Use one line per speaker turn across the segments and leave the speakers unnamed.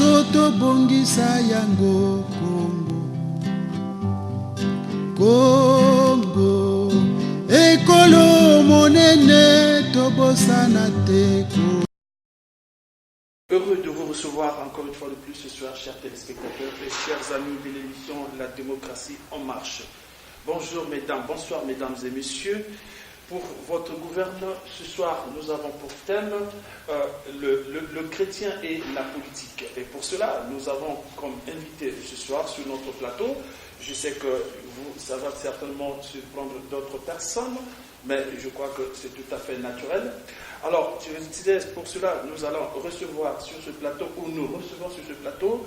nyonso tobongisa yango Congo ekolo monene tobosana te.
Heureux de vous recevoir encore une fois de plus ce soir, chers téléspectateurs et chers amis de l'émission La démocratie en marche. Bonjour mesdames, bonsoir mesdames et messieurs. Pour votre gouverneur, ce soir, nous avons pour thème le chrétien et la politique. Et pour cela, nous avons comme invité ce soir sur notre plateau, je sais que ça va certainement surprendre d'autres personnes, mais je crois que c'est tout à fait naturel. Alors, pour cela, nous allons recevoir sur ce plateau, ou nous recevons sur ce plateau,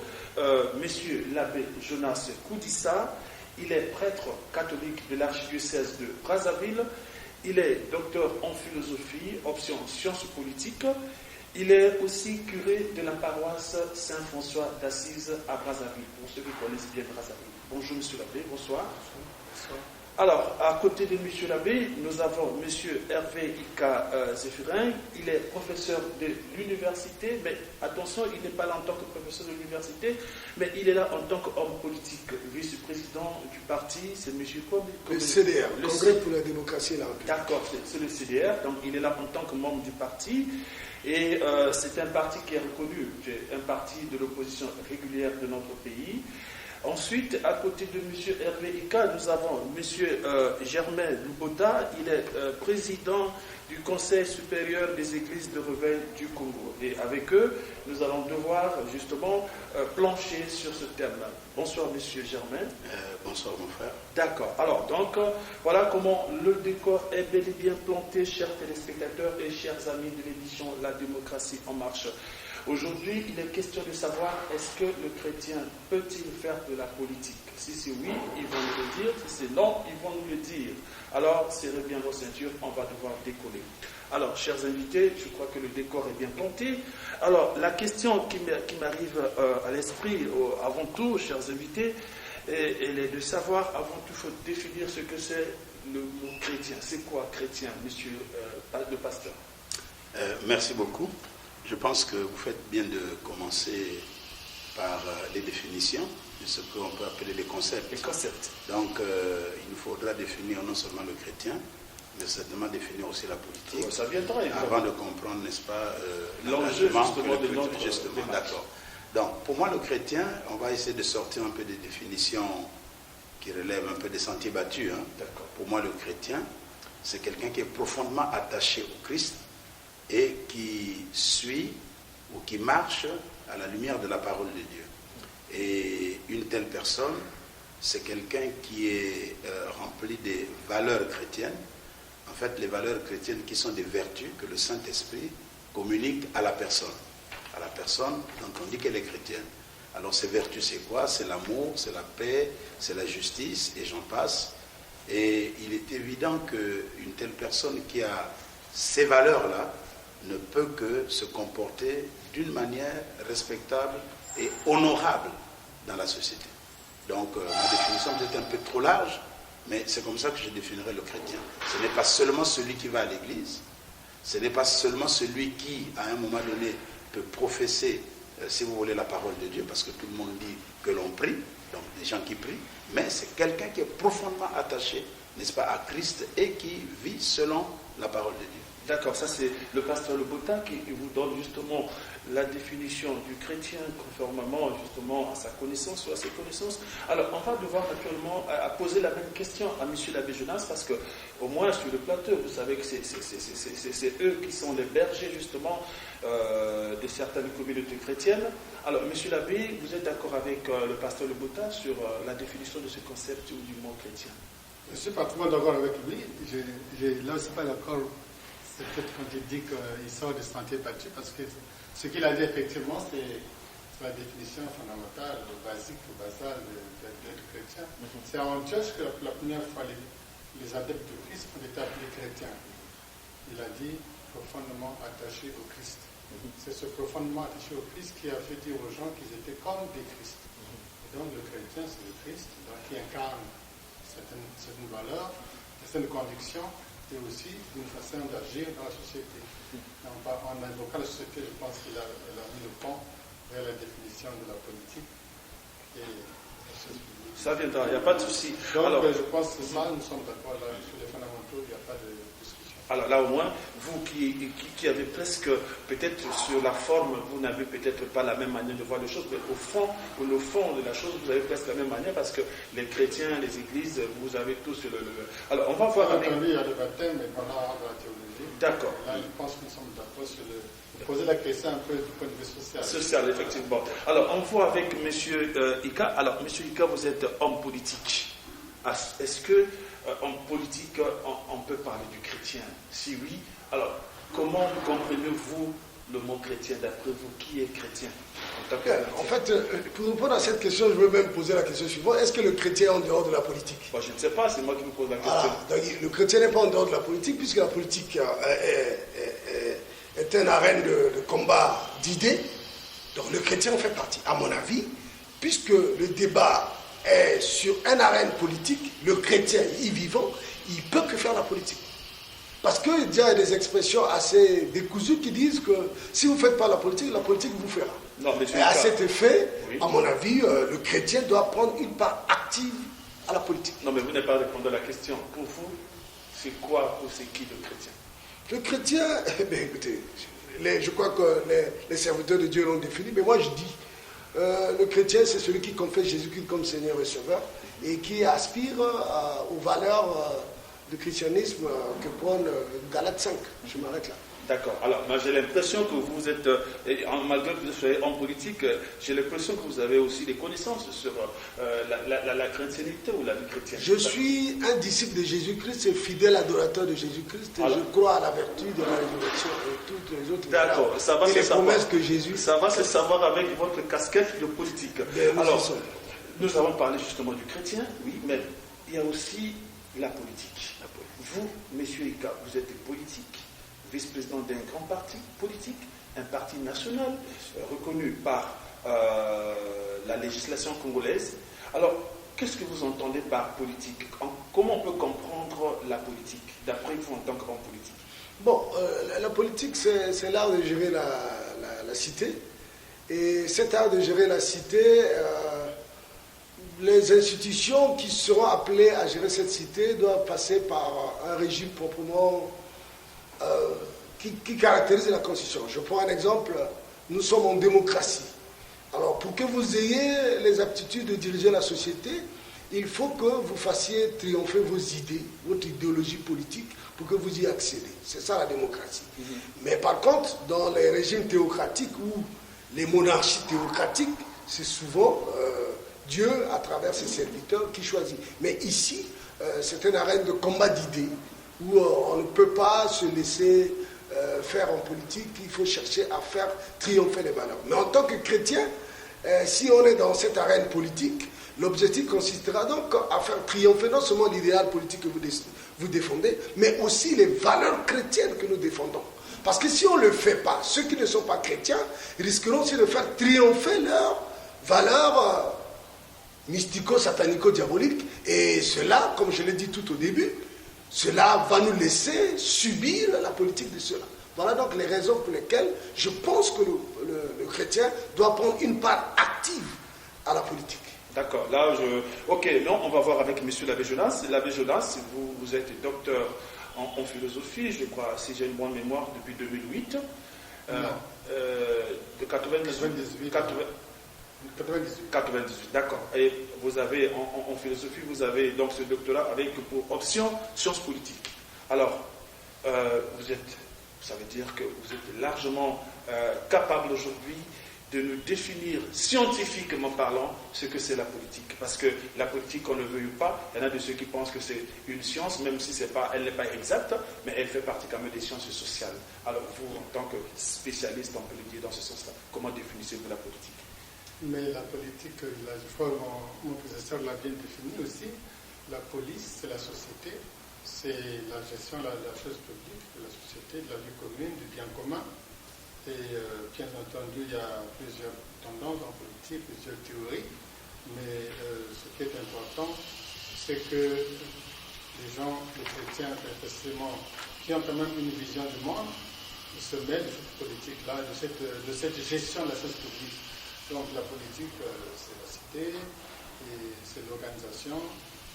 Monsieur l'abbé Jonas Koudissa. Il est prêtre catholique de l'archidiocèse de Brazzaville. Il est docteur en philosophie, option sciences politiques. Il est aussi curé de la paroisse Saint-François d'Assise à Brazzaville, pour ceux qui connaissent bien Brazzaville. Bonjour Monsieur l'abbé, bonsoir. Bonsoir. Alors, à côté de Monsieur l'abbé, nous avons Monsieur Hervé Ika Zéphirin. Il est professeur de l'université, mais attention, il n'est pas là en tant que professeur de l'université, mais il est là en tant qu'homme politique, vice-président du parti, c'est Monsieur
le CDR, le Congrès pour la démocratie et la République.
D'accord, c'est le CDR, donc il est là en tant que membre du parti, et c'est un parti qui est reconnu, un parti de l'opposition régulière de notre pays. Ensuite, à côté de M. Hervé Ika, nous avons M. Germain Lubota. Il est président du Conseil supérieur des églises de réveil du Congo. Et avec eux, nous allons devoir justement plancher sur ce thème-là. Bonsoir M. Germain.
Bonsoir mon frère.
D'accord. Alors, donc, voilà comment le décor est bel et bien planté, chers téléspectateurs et chers amis de l'émission La démocratie en marche. Aujourd'hui, il est question de savoir, est-ce que le chrétien peut-il faire de la politique? Si c'est oui, ils vont nous le dire. Si c'est non, ils vont nous le dire. Alors, serrez bien vos ceintures, on va devoir décoller. Alors, chers invités, je crois que le décor est bien planté. Alors, la question qui m'arrive à l'esprit, avant tout, chers invités, elle est de savoir, avant tout, il faut définir ce que c'est le mot chrétien. C'est quoi chrétien, monsieur le pasteur?
Merci beaucoup. Je pense que vous faites bien de commencer par les définitions de ce qu'on peut appeler les concepts.
Les concepts.
Donc, il nous faudra définir non seulement le chrétien, mais certainement définir aussi la politique.
Ça viendra.
Avant de comprendre, n'est-ce pas,
l'enjeu justement de notre
justement, d'accord. Donc, pour moi, le chrétien, on va essayer de sortir un peu des définitions qui relèvent un peu des sentiers battus. Hein.
D'accord.
Pour moi, le chrétien, c'est quelqu'un qui est profondément attaché au Christ et qui suit ou qui marche à la lumière de la parole de Dieu. Et une telle personne, c'est quelqu'un qui est rempli des valeurs chrétiennes. En fait, les valeurs chrétiennes qui sont des vertus que le Saint-Esprit communique à la personne. À la personne dont on dit qu'elle est chrétienne. Alors ces vertus, c'est quoi? C'est l'amour, c'est la paix, c'est la justice, et j'en passe. Et il est évident qu'une telle personne qui a ces valeurs-là ne peut que se comporter d'une manière respectable et honorable dans la société. Donc, ma définition peut-être un peu trop large, mais c'est comme ça que je définirais le chrétien. Ce n'est pas seulement celui qui va à l'église, ce n'est pas seulement celui qui, à un moment donné, peut professer, si vous voulez, la parole de Dieu, parce que tout le monde dit que l'on prie, donc des gens qui prient, mais c'est quelqu'un qui est profondément attaché, n'est-ce pas, à Christ et qui vit selon la parole de Dieu.
D'accord, ça c'est le pasteur Lubota qui vous donne justement la définition du chrétien conformément justement à sa connaissance ou à ses connaissances. Alors on va devoir naturellement poser la même question à M. l'abbé Jonas parce que au moins sur le plateau, vous savez que c'est eux qui sont les bergers justement de certaines communautés chrétiennes. Alors M. l'abbé, vous êtes d'accord avec le pasteur Lubota sur la définition de ce concept du mot chrétien?
Je ne suis pas trop d'accord avec lui. Là, je ne suis pas d'accord. C'est peut-être quand il dit qu'il sort des sentiers battus, parce que ce qu'il a dit effectivement, c'est la définition fondamentale, basique, basale d'être chrétien. C'est en Antioche que pour la première fois les adeptes de Christ ont été appelés chrétiens. Il a dit profondément attachés au Christ. C'est ce profondément attaché au Christ qui a fait dire aux gens qu'ils étaient comme des Christ. Et donc le chrétien, c'est le Christ, donc, qui incarne certaines valeurs, certaines convictions, et aussi d'une façon d'agir dans la société. En invoquant la société, je pense qu'il a mis le pont vers la définition de la politique et la chose publique.
Ça viendra, il n'y a pas de souci.
Donc,
Alors,
je pense que ça, nous sommes d'accord là sur les fondamentaux, il n'y a pas de discussion.
alors là, au moins, vous qui avez presque, peut-être sur la forme, vous n'avez peut-être pas la même manière de voir les choses, mais au fond de la chose, vous avez presque la même manière, parce que les chrétiens, les églises, vous avez tous le... Alors, on va voir avec...
Entendu, il y a le baptême, mais pendant la théologie.
D'accord.
Là, je pense que nous sommes d'accord sur le... Poser la question un peu du point de vue social.
Social, effectivement. Alors, on voit avec M. Ika. Alors, M. Ika, vous êtes homme politique. Est-ce que, en politique, on peut parler du chrétien? Si oui, alors, comment comprenez-vous le mot chrétien? D'après vous, qui est chrétien
En fait, pour répondre à cette question, je veux même poser la question suivante. Est-ce que le chrétien est en dehors de la politique?
Bon, je ne sais pas, c'est moi qui vous pose la question.
Donc, le chrétien n'est pas en dehors de la politique, puisque la politique est une arène de combat d'idées. Donc le chrétien en fait partie, à mon avis, puisque le débat est sur une arène politique, le chrétien y vivant, il peut que faire la politique. Parce qu'il y a des expressions assez décousues qui disent que si vous ne faites pas la politique vous fera.
Non, mais
et à cet effet,
oui,
à mon avis, le chrétien doit prendre une part active à la politique.
Non, mais vous n'avez pas répondu à la question. Pour vous, c'est quoi ou c'est qui le chrétien?
Le chrétien, écoutez, je crois que les serviteurs de Dieu l'ont défini, mais moi je dis, le chrétien c'est celui qui confesse Jésus-Christ comme Seigneur et Sauveur et qui aspire aux valeurs du christianisme que prône Galates 5. Je m'arrête là.
D'accord. Alors, moi j'ai l'impression que vous êtes, malgré que vous soyez en politique, j'ai l'impression que vous avez aussi des connaissances sur la chrétienté ou la vie chrétienne.
Je suis un disciple de Jésus-Christ et fidèle adorateur de Jésus-Christ. Et je crois à la vertu de la résurrection et toutes les autres
D'accord, ça va
et
se
les
savoir.
promesses que Jésus...
Ça va se savoir avec votre casquette de politique. Alors, nous avons parlé justement du chrétien, oui, mais il y a aussi la politique. Vous, Monsieur Ika, vous êtes politique, vice-président d'un grand parti politique, un parti national reconnu par la législation congolaise. Alors, qu'est-ce que vous entendez par politique? Comment on peut comprendre la politique, d'après vous en tant qu'homme politique?
Bon, la politique, c'est l'art de gérer la cité. Et cet art de gérer la cité, les institutions qui seront appelées à gérer cette cité doivent passer par un régime proprement qui caractérise la Constitution. Je prends un exemple, nous sommes en démocratie. Alors, pour que vous ayez les aptitudes de diriger la société, il faut que vous fassiez triompher vos idées, votre idéologie politique, pour que vous y accédez. C'est ça la démocratie. Mais par contre, dans les régimes théocratiques ou les monarchies théocratiques, c'est souvent Dieu, à travers ses serviteurs, qui choisit. Mais ici, c'est une arène de combat d'idées, où on ne peut pas se laisser faire en politique, il faut chercher à faire triompher les valeurs. Mais en tant que chrétien, si on est dans cette arène politique, l'objectif consistera donc à faire triompher non seulement l'idéal politique que vous défendez, mais aussi les valeurs chrétiennes que nous défendons. Parce que si on ne le fait pas, ceux qui ne sont pas chrétiens risqueront aussi de faire triompher leurs valeurs mystico-satanico-diaboliques. Et cela, comme je l'ai dit tout au début, cela va nous laisser subir la politique de cela. Voilà donc les raisons pour lesquelles je pense que le chrétien doit prendre une part active à la politique.
D'accord. Là, ok, non, on va voir avec M. L'abbé Jonas. L'abbé Jonas, vous êtes docteur en philosophie, je crois, si j'ai une bonne mémoire, depuis 2008. De 98. 98, d'accord. Et vous avez, en philosophie, vous avez donc ce doctorat avec pour option sciences politiques. Alors, ça veut dire que vous êtes largement capable aujourd'hui de nous définir scientifiquement parlant ce que c'est la politique. Parce que la politique, on ne veut ou pas, il y en a de ceux qui pensent que c'est une science, même si elle n'est pas exacte, mais elle fait partie quand même des sciences sociales. Alors vous, en tant que spécialiste, on peut le dire dans ce sens-là, comment définissez-vous la politique?
Mais la politique, je crois que mon professeur l'a bien défini aussi, la police, c'est la société, c'est la gestion de la chose publique, de la société, de la vie commune, du bien commun. Et bien entendu, il y a plusieurs tendances en politique, plusieurs théories, mais ce qui est important, c'est que les gens, les chrétiens, précisément, qui ont quand même une vision du monde, se mêlent de cette politique-là, de cette gestion de la chose publique. Donc la politique, c'est la cité, et c'est l'organisation.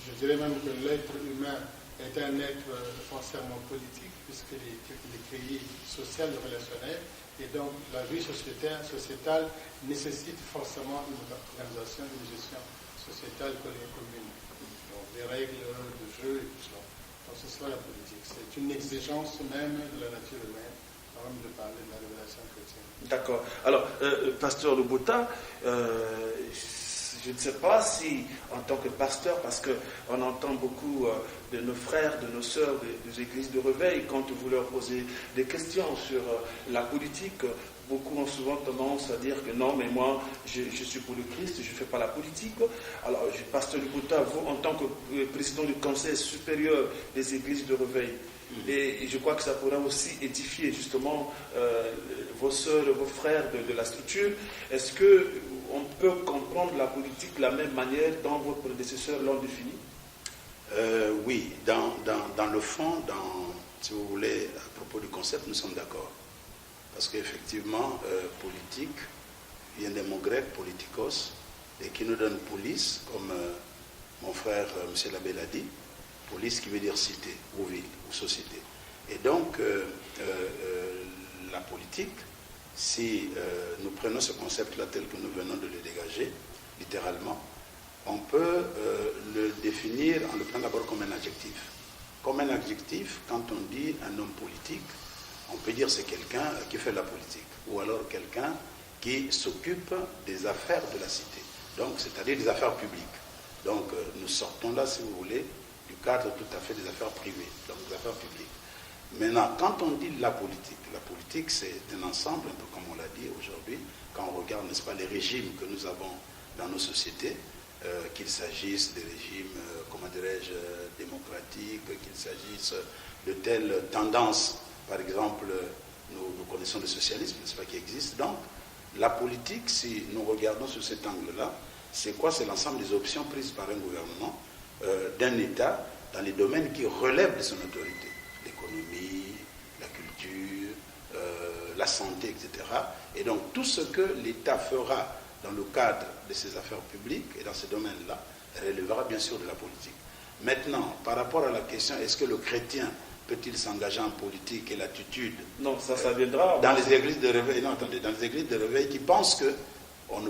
Je dirais même que l'être humain est un être foncièrement politique, puisqu'il est créé social et relationnel. Et donc la vie sociétale nécessite forcément une organisation, une gestion sociétale commune. Donc des règles de jeu et tout cela. Donc c'est cela la politique. C'est une exigence même de la nature humaine, avant de parler de la révélation chrétienne.
D'accord. Alors, pasteur Lobota, je ne sais pas si, en tant que pasteur, parce qu'on entend beaucoup de nos frères, de nos sœurs des églises de réveil, quand vous leur posez des questions sur la politique, beaucoup ont souvent tendance à dire que non, mais moi, je suis pour le Christ, je ne fais pas la politique. Alors, pasteur Lobota, vous, en tant que président du Conseil supérieur des églises de réveil, et je crois que ça pourra aussi édifier justement vos sœurs, vos frères de la structure. Est-ce qu'on peut comprendre la politique de la même manière dont vos prédécesseurs l'ont définie?
Oui, dans le fond, si vous voulez, à propos du concept, nous sommes d'accord. Parce qu'effectivement, politique vient des mots grecs, politikos, et qui nous donne police, comme mon frère M. l'abbé l'a dit, police qui veut dire cité, ou ville, ou société. Et donc, la politique, si nous prenons ce concept-là tel que nous venons de le dégager, littéralement, on peut le définir en le prenant d'abord comme un adjectif. Comme un adjectif, quand on dit un homme politique, on peut dire c'est quelqu'un qui fait de la politique, ou alors quelqu'un qui s'occupe des affaires de la cité, donc c'est-à-dire des affaires publiques. Donc nous sortons là, si vous voulez, du cadre tout à fait des affaires privées, donc des affaires publiques. Maintenant, quand on dit la politique c'est un ensemble, un peu comme on l'a dit aujourd'hui, quand on regarde, n'est-ce pas, les régimes que nous avons dans nos sociétés, qu'il s'agisse des régimes, comment dirais-je, démocratiques, qu'il s'agisse de telles tendances, par exemple, nous connaissons le socialisme, n'est-ce pas, qui existe. Donc, la politique, si nous regardons sur cet angle-là, c'est quoi? C'est l'ensemble des options prises par un gouvernement, d'un État, dans les domaines qui relèvent de son autorité. L'économie, la culture, la santé, etc. Et donc, tout ce que l'État fera dans le cadre de ses affaires publiques et dans ces domaines-là, relèvera bien sûr de la politique. Maintenant, par rapport à la question, est-ce que le chrétien peut-il s'engager en politique et l'attitude?
Non, ça viendra.
Dans les églises de réveil, non, attendez, dans les églises de réveil qui pensent qu'on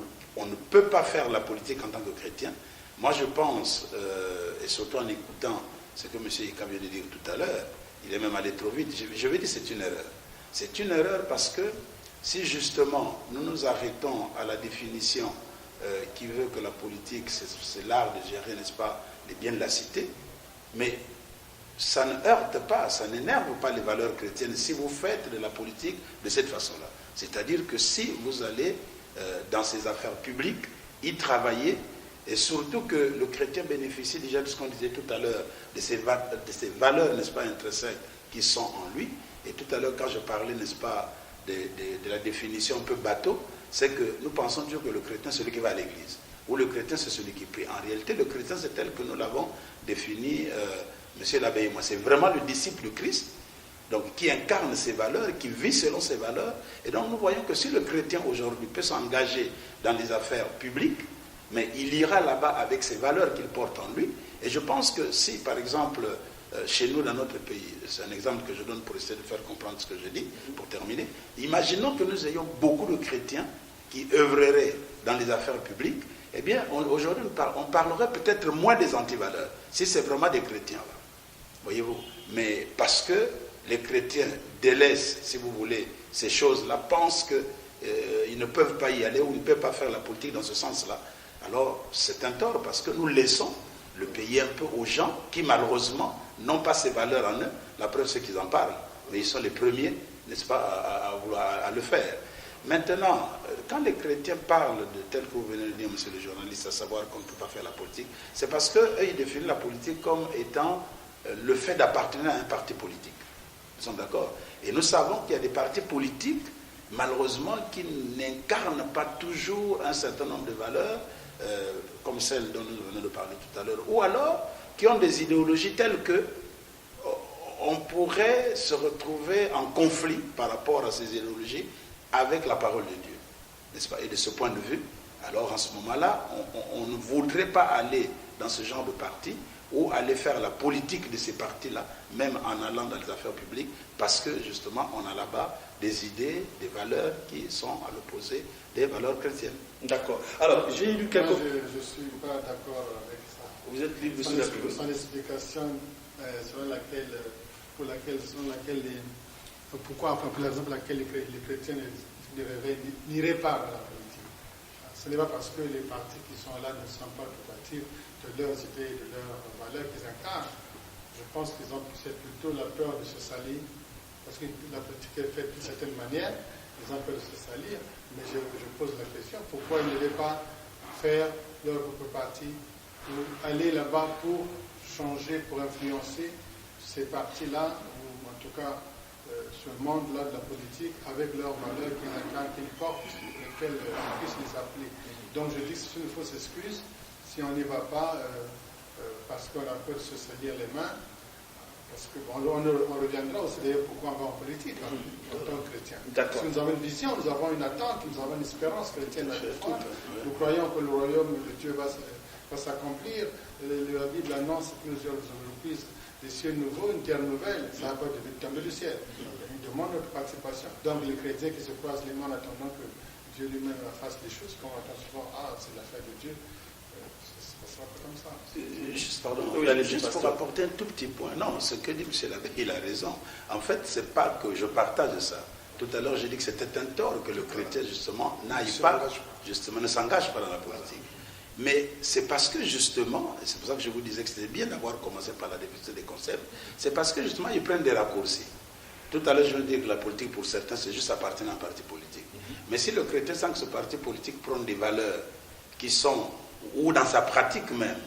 ne peut pas faire la politique en tant que chrétien. Moi, je pense, et surtout en écoutant ce que M. Ika vient de dire tout à l'heure, il est même allé trop vite, je vais dire que c'est une erreur. C'est une erreur parce que si justement nous nous arrêtons à la définition qui veut que la politique, c'est l'art de gérer, n'est-ce pas, les biens de la cité, mais ça ne heurte pas, ça n'énerve pas les valeurs chrétiennes si vous faites de la politique de cette façon-là. C'est-à-dire que si vous allez dans ces affaires publiques, y travailler, et surtout que le chrétien bénéficie déjà de ce qu'on disait tout à l'heure, de ces valeurs, n'est-ce pas, intrinsèques qui sont en lui. Et tout à l'heure, quand je parlais, n'est-ce pas, de la définition un peu bateau, c'est que nous pensons toujours que le chrétien, c'est celui qui va à l'église, ou le chrétien, c'est celui qui prie. En réalité, le chrétien, c'est tel que nous l'avons défini, Monsieur l'abbé et moi, c'est vraiment le disciple du Christ, donc qui incarne ses valeurs, qui vit selon ses valeurs. Et donc nous voyons que si le chrétien aujourd'hui peut s'engager dans les affaires publiques, mais il ira là-bas avec ses valeurs qu'il porte en lui. Et je pense que si, par exemple, chez nous, dans notre pays, c'est un exemple que je donne pour essayer de faire comprendre ce que je dis, pour terminer, imaginons que nous ayons beaucoup de chrétiens qui œuvreraient dans les affaires publiques, eh bien, aujourd'hui, on parlerait peut-être moins des antivaleurs, si c'est vraiment des chrétiens, là. Voyez-vous, mais parce que les chrétiens délaissent, si vous voulez, ces choses-là, pensent qu'ils ne peuvent pas y aller ou ils ne peuvent pas faire la politique dans ce sens-là, alors c'est un tort parce que nous laissons le pays un peu aux gens qui malheureusement n'ont pas ces valeurs en eux. La preuve c'est qu'ils en parlent, mais ils sont les premiers, n'est-ce pas, à le faire. Maintenant, quand les chrétiens parlent de tel que vous venez de dire, monsieur le journaliste, à savoir qu'on ne peut pas faire la politique, c'est parce qu'eux, ils définissent la politique comme étant le fait d'appartenir à un parti politique. Nous sommes d'accord? Et nous savons qu'il y a des partis politiques, malheureusement, qui n'incarnent pas toujours un certain nombre de valeurs, comme celles dont nous venons de parler tout à l'heure, ou alors qui ont des idéologies telles que on pourrait se retrouver en conflit par rapport à ces idéologies avec la parole de Dieu. n'est-ce pas? Et de ce point de vue, alors en ce moment-là, on ne voudrait pas aller dans ce genre de parti ou aller faire la politique de ces partis-là, même en allant dans les affaires publiques, parce que justement, on a là-bas des idées, des valeurs qui sont à l'opposé des valeurs chrétiennes.
D'accord. Alors, j'ai lu quelque...
Moi, je ne suis pas d'accord avec ça.
Vous êtes libre de cela.
Son explication selon laquelle pourquoi, enfin, pour exemple, laquelle les chrétiens n'iraient pas dans la politique. Ce n'est pas parce que les partis qui sont là ne sont pas compatibles de leurs idées, de leurs valeurs qu'ils incarnent. Je pense qu'ils ont c'est plutôt la peur de se salir, parce que la politique est faite d'une certaine manière, ils ont peur de se salir, mais je pose la question, pourquoi ils n'iraient pas faire leur propre parti, ou aller là-bas pour changer, pour influencer ces partis-là, ou en tout cas ce monde-là de la politique, avec leurs valeurs qu'ils incarnent, qu'ils portent, lesquelles on puisse les appeler. Donc je dis que c'est une fausse excuse si on n'y va pas parce qu'on a peur de se salir les mains. Parce que on reviendra aussi d'ailleurs pourquoi on va en politique en tant que chrétien. Parce que nous avons une vision, nous avons une attente, nous avons une espérance chrétienne à défendre. Nous croyons que le royaume de Dieu va s'accomplir. La Bible annonce plusieurs reprises des cieux nouveaux, une terre nouvelle, ça va de tomber du ciel. Il demande notre participation. Donc les chrétiens qui se croisent les mains en attendant que Dieu lui-même fasse des choses, qu'on entend souvent, c'est l'affaire de Dieu. Ça sera pas comme ça.
Juste pour apporter un tout petit point. Non, ce que dit M. Labbé, il a raison. En fait, c'est pas que je partage ça. Tout à l'heure, j'ai dit que c'était un tort que le chrétien, justement, ne s'engage pas dans la politique. Mais c'est parce que, justement, et c'est pour ça que je vous disais que c'était bien d'avoir commencé par la définition des concepts, c'est parce que, justement, ils prennent des raccourcis. Tout à l'heure, je veux dire que la politique, pour certains, c'est juste appartenir à un parti politique. Mais si le chrétien sent que ce parti politique prend des valeurs qui sont, ou dans sa pratique même,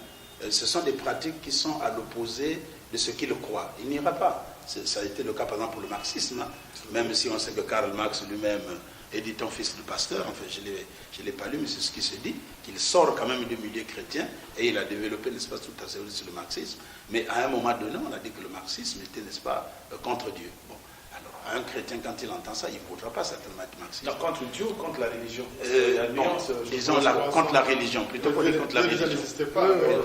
ce sont des pratiques qui sont à l'opposé de ce qu'il croit, il n'ira pas. Ça a été le cas, par exemple, pour le marxisme. Même si on sait que Karl Marx lui-même est dit ton fils de pasteur, enfin je ne l'ai pas lu, mais c'est ce qui se dit, qu'il sort quand même du milieu chrétien et il a développé, n'est-ce pas, toute la théorie sur le marxisme. Mais à un moment donné, on a dit que le marxisme était, n'est-ce pas, contre Dieu. Bon, alors, un chrétien, quand il entend ça, il ne voudra pas certainement être marxiste.
Non, contre Dieu ou contre la religion
disons contre la religion, plutôt pour dire contre la religion.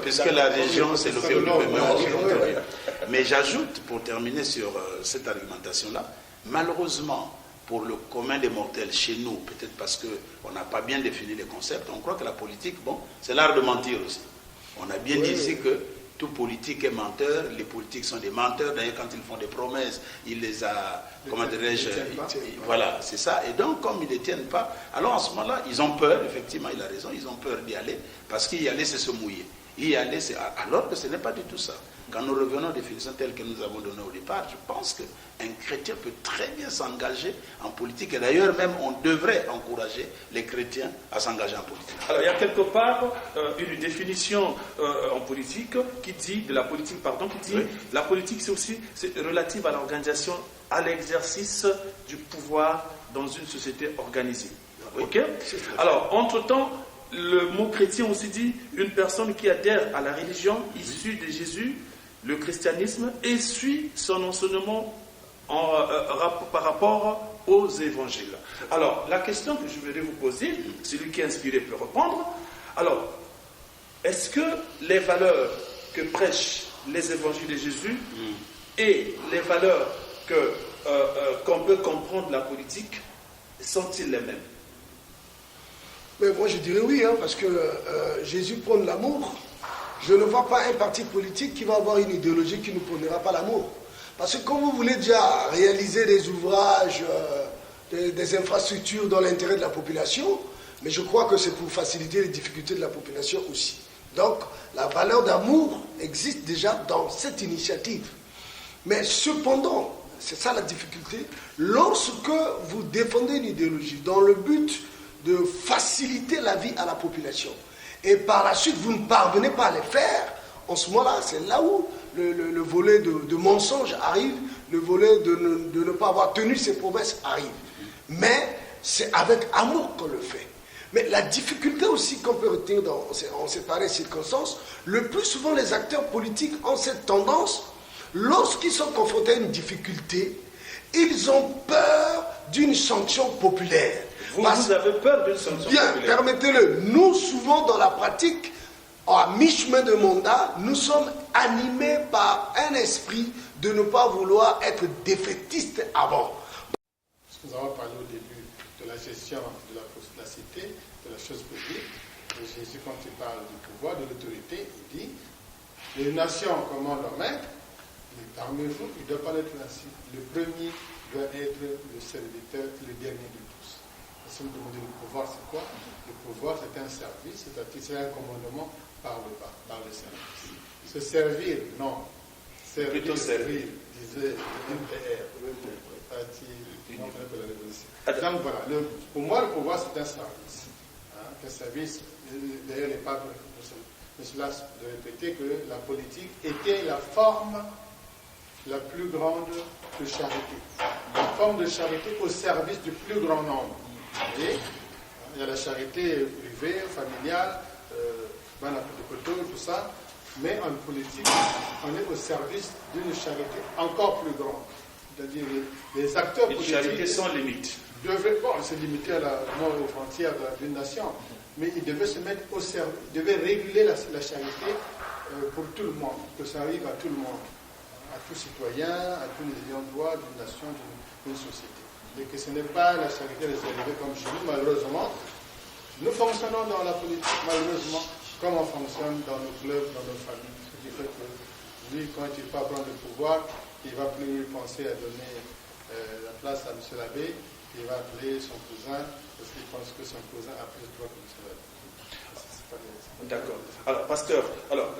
Puisque la religion, c'est le fait lui-même. Mais j'ajoute, pour terminer sur cette argumentation-là, malheureusement, pour le commun des mortels, chez nous, peut-être parce qu'on n'a pas bien défini les concepts, on croit que la politique, c'est l'art de mentir aussi. On a bien dit ici que tout politique est menteur, les politiques sont des menteurs, d'ailleurs quand ils font des promesses, ils les a, comment dirais-je, voilà, c'est ça. Et donc, comme ils ne les tiennent pas, alors en ce moment-là, ils ont peur, effectivement, il a raison, ils ont peur d'y aller, parce qu'y aller, c'est se mouiller. Y aller, alors que ce n'est pas du tout ça. Quand nous revenons aux définitions telles que nous avons données au départ, je pense qu'un chrétien peut très bien s'engager en politique. Et d'ailleurs, même, on devrait encourager les chrétiens à s'engager en politique.
Alors, il y a quelque part une définition en politique qui dit, de la politique, pardon, qui dit, la politique, c'est aussi relative à l'organisation, à l'exercice du pouvoir dans une société organisée. Oui. Ok ? Alors, entre-temps, le mot chrétien aussi dit une personne qui adhère à la religion issue de Jésus, le christianisme, et suit son enseignement par rapport aux évangiles. Alors, la question que je voudrais vous poser, celui qui est inspiré peut répondre. Alors, est-ce que les valeurs que prêchent les évangiles de Jésus et les valeurs qu'on peut comprendre de la politique sont-ils les mêmes?
Mais moi je dirais oui, parce que Jésus prône l'amour. Je ne vois pas un parti politique qui va avoir une idéologie qui ne prônera pas l'amour. Parce que quand vous voulez déjà réaliser des ouvrages, des infrastructures dans l'intérêt de la population, mais je crois que c'est pour faciliter les difficultés de la population aussi. Donc la valeur d'amour existe déjà dans cette initiative. Mais cependant, c'est ça la difficulté, lorsque vous défendez une idéologie dans le but de faciliter la vie à la population, et par la suite vous ne parvenez pas à les faire, en ce moment-là, c'est là où le volet de mensonge arrive, le volet de ne pas avoir tenu ses promesses arrive. Mais c'est avec amour qu'on le fait. Mais la difficulté aussi qu'on peut retenir en ces pareilles circonstances, le plus souvent les acteurs politiques ont cette tendance, lorsqu'ils sont confrontés à une difficulté, ils ont peur d'une sanction populaire.
Vous avez peur d'une sanction
Bien,
populaire.
permettez-le. Nous, souvent dans la pratique, à mi-chemin de mandat, nous sommes animés par un esprit de ne pas vouloir être défaitistes avant.
Nous avons parlé au début de la gestion de la cité, de la chose publique. Et Jésus, quand il parle du pouvoir, de l'autorité, il dit les nations commandent leurs maîtres, mais parmi vous, il ne doit pas être ainsi. Le premier doit être le serviteur, le dernier de tous. Si vous me demandez le pouvoir, c'est quoi? Le pouvoir, c'est un service, c'est-à-dire c'est un commandement par le bas, par le service. Se servir, non.
Plutôt servir.
Disait l'UPR. Donc voilà, pour moi, le pouvoir, c'est un service. Un service, d'ailleurs, les papes, mais cela de répéter que la politique était la forme la plus grande de charité. La forme de charité au service du plus grand nombre. Et il y a la charité privée, familiale, tout ça, mais en politique, on est au service d'une charité encore plus grande. C'est-à-dire les acteurs politiques...
Les charités sans limite.
Devaient se limiter aux frontières d'une nation, mais ils devaient se mettre au service, ils devaient réguler la charité pour tout le monde, que ça arrive à tout le monde, à tout citoyen, à tous les ayants droit d'une nation, d'une société. Et que ce n'est pas la charité réservée comme chez nous, malheureusement. Nous fonctionnons dans la politique, malheureusement, comme on fonctionne dans nos clubs, dans nos familles. Ce qui fait que lui, quand il va prendre le pouvoir, il ne va plus penser à donner la place à M. l'abbé, il va appeler son cousin, parce qu'il pense que son cousin a plus de droit que M. l'abbé.
D'accord. Alors, pasteur,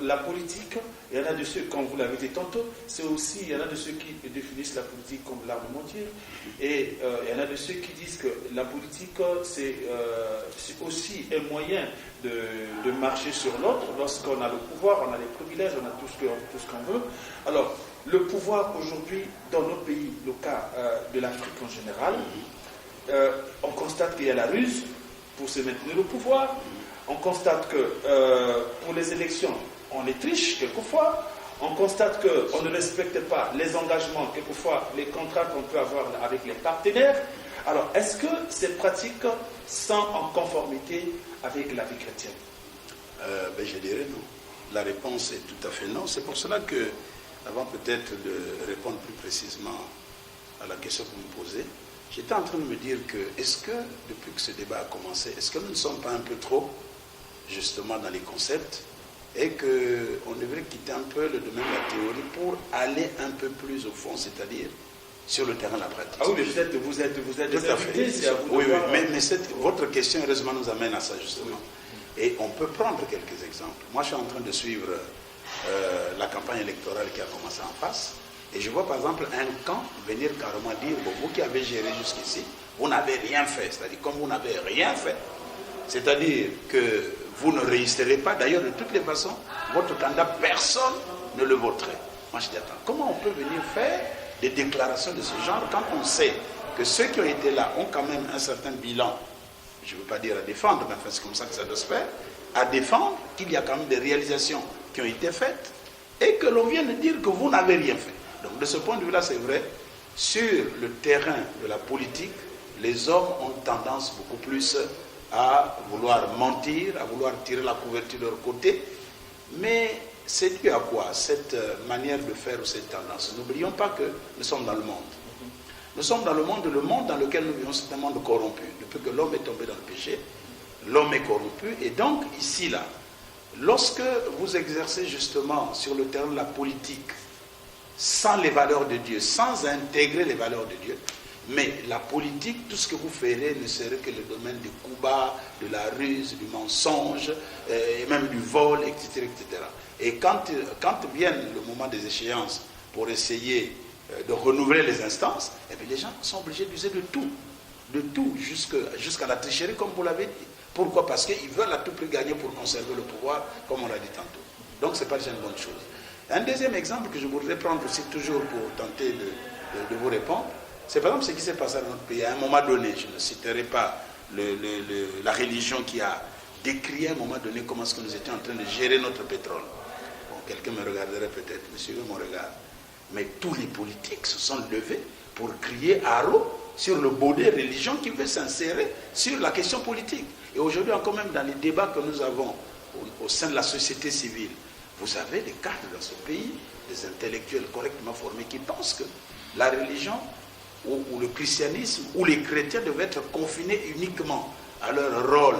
la politique, il y en a de ceux, comme vous l'avez dit tantôt, c'est aussi, il y en a de ceux qui définissent la politique comme l'art de mentir, et il y en a de ceux qui disent que la politique, c'est aussi un moyen de marcher sur l'autre. Lorsqu'on a le pouvoir, on a les privilèges, on a tout ce qu'on veut. Alors, le pouvoir aujourd'hui, dans nos pays, le cas de l'Afrique en général, on constate qu'il y a la ruse pour se maintenir au pouvoir. On constate que pour les élections, on les triche quelquefois. On constate qu'on ne respecte pas les engagements, quelquefois les contrats qu'on peut avoir avec les partenaires. Alors, est-ce que ces pratiques sont en conformité avec la vie chrétienne?
Je dirais non. La réponse est tout à fait non. C'est pour cela que, avant peut-être de répondre plus précisément à la question que vous me posez, j'étais en train de me dire que, est-ce que, depuis que ce débat a commencé, est-ce que nous ne sommes pas un peu trop, justement, dans les concepts, et qu'on devrait quitter un peu le domaine de la théorie pour aller un peu plus au fond, c'est-à-dire sur le terrain de la pratique.
Ah oui, mais vous êtes
tout à fait.
C'est à vous
oui,
de voir.
mais votre question, heureusement, nous amène à ça, justement. Et on peut prendre quelques exemples. Moi, je suis en train de suivre la campagne électorale qui a commencé en face, et je vois par exemple un camp venir carrément dire, bon, vous qui avez géré jusqu'ici, vous n'avez rien fait. C'est-à-dire, comme vous n'avez rien fait, c'est-à-dire que vous ne réussirez pas. D'ailleurs, de toutes les façons, votre candidat, personne ne le voterait. Moi, je dis, attends, comment on peut venir faire des déclarations de ce genre quand on sait que ceux qui ont été là ont quand même un certain bilan, je ne veux pas dire à défendre, mais enfin, c'est comme ça que ça doit se faire, à défendre qu'il y a quand même des réalisations qui ont été faites et que l'on vient de dire que vous n'avez rien fait. Donc, de ce point de vue-là, c'est vrai, sur le terrain de la politique, les hommes ont tendance beaucoup plus à vouloir mentir, à vouloir tirer la couverture de leur côté. Mais c'est dû à quoi, cette manière de faire ou cette tendance? N'oublions pas que nous sommes dans le monde. Nous sommes dans le monde dans lequel nous vivons, c'est un monde corrompu. Depuis que l'homme est tombé dans le péché, l'homme est corrompu. Et donc, ici, là, lorsque vous exercez justement sur le terrain de la politique, sans les valeurs de Dieu, sans intégrer les valeurs de Dieu, mais la politique, tout ce que vous ferez ne serait que le domaine du coup bas, de la ruse, du mensonge, et même du vol, etc. etc. Et quand vient le moment des échéances pour essayer de renouveler les instances, eh bien les gens sont obligés d'user de tout, jusqu'à la tricherie, comme vous l'avez dit. Pourquoi? Parce qu'ils veulent à tout prix gagner pour conserver le pouvoir, comme on l'a dit tantôt. Donc ce n'est pas déjà une bonne chose. Un deuxième exemple que je voudrais prendre aussi, toujours pour tenter de vous répondre, c'est par exemple ce qui s'est passé dans notre pays. À un moment donné, je ne citerai pas la religion qui a décrit à un moment donné comment est-ce que nous étions en train de gérer notre pétrole. Bon, quelqu'un me regarderait peut-être, me suivez mon regard. Mais tous les politiques se sont levés pour crier haro sur le baudet religion qui veut s'insérer sur la question politique. Et aujourd'hui, encore même dans les débats que nous avons au sein de la société civile, vous avez des cadres dans ce pays, des intellectuels correctement formés qui pensent que la religion ou le christianisme ou les chrétiens devaient être confinés uniquement à leur rôle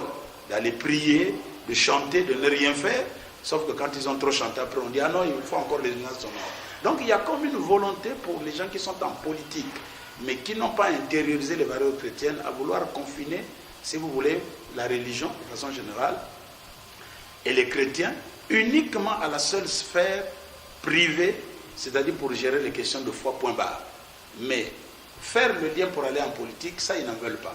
d'aller prier, de chanter, de ne rien faire, sauf que quand ils ont trop chanté, après on dit « Ah non, il faut encore les gens sont morts ». Donc il y a comme une volonté pour les gens qui sont en politique, mais qui n'ont pas intériorisé les valeurs chrétiennes, à vouloir confiner, si vous voulez, la religion de façon générale, et les chrétiens, uniquement à la seule sphère privée, c'est-à-dire pour gérer les questions de foi, point barre. Mais faire le lien pour aller en politique, ça, ils n'en veulent pas.